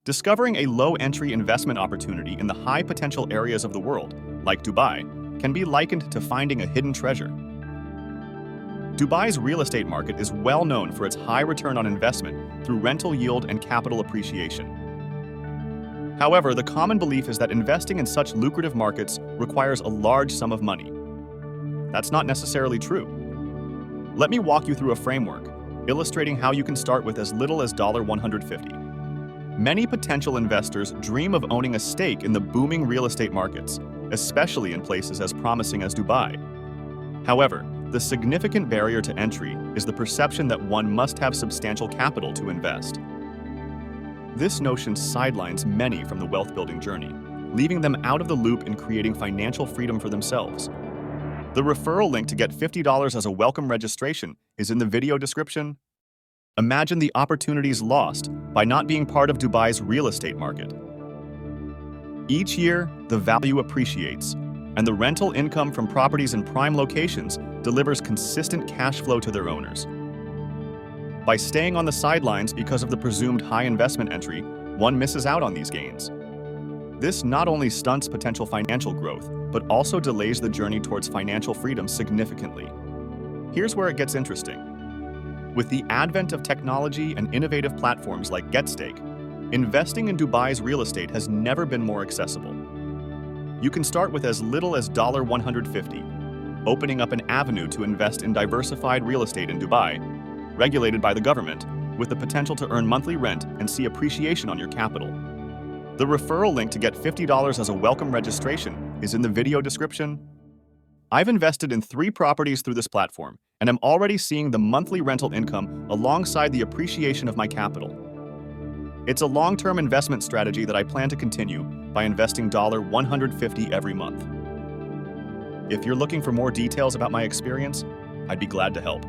Discovering a low-entry investment opportunity in the high-potential areas of the world, like Dubai, can be likened to finding a hidden treasure. Dubai's real estate market is well known for its high return on investment through rental yield and capital appreciation. However, the common belief is that investing in such lucrative markets requires a large sum of money. That's not necessarily true. Let me walk you through a framework, illustrating how you can start with as little as $150. Many potential investors dream of owning a stake in the booming real estate markets, especially in places as promising as Dubai. However, the significant barrier to entry is the perception that one must have substantial capital to invest. This notion sidelines many from the wealth-building journey, leaving them out of the loop in creating financial freedom for themselves. The referral link to get $50 as a welcome registration is in the video description. Imagine the opportunities lost by not being part of Dubai's real estate market. Each year, the value appreciates, and the rental income from properties in prime locations delivers consistent cash flow to their owners. By staying on the sidelines because of the presumed high investment entry, one misses out on these gains. This not only stunts potential financial growth, but also delays the journey towards financial freedom significantly. Here's where it gets interesting. With the advent of technology and innovative platforms like GetStake, investing in Dubai's real estate has never been more accessible. You can start with as little as $150, opening up an avenue to invest in diversified real estate in Dubai, regulated by the government, with the potential to earn monthly rent and see appreciation on your capital. The referral link to get $50 as a welcome registration is in the video description. I've invested in 3 properties through this platform, and I'm already seeing the monthly rental income alongside the appreciation of my capital. It's a long-term investment strategy that I plan to continue by investing $150 every month. If you're looking for more details about my experience, I'd be glad to help.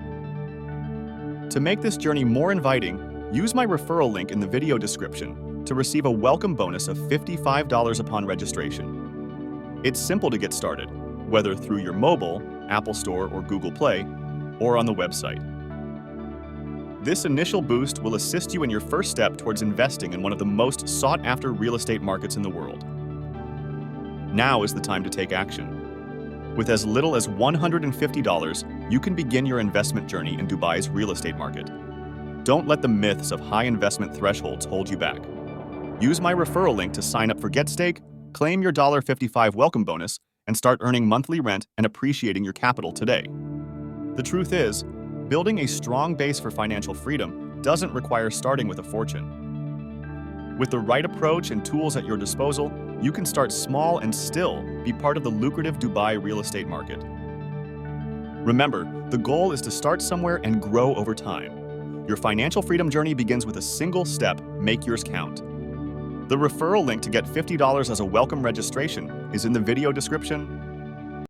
To make this journey more inviting, use my referral link in the video description to receive a welcome bonus of $55 upon registration. It's simple to get started, whether through your mobile, Apple Store or Google Play, or on the website. This initial boost will assist you in your first step towards investing in one of the most sought-after real estate markets in the world. Now is the time to take action. With as little as $150, you can begin your investment journey in Dubai's real estate market. Don't let the myths of high investment thresholds hold you back. Use my referral link to sign up for GetStake, claim your $55 welcome bonus, and start earning monthly rent and appreciating your capital today. The truth is, building a strong base for financial freedom doesn't require starting with a fortune. With the right approach and tools at your disposal, you can start small and still be part of the lucrative Dubai real estate market. Remember, the goal is to start somewhere and grow over time. Your financial freedom journey begins with a single step. Make yours count. The referral link to get $50 as a welcome registration is in the video description.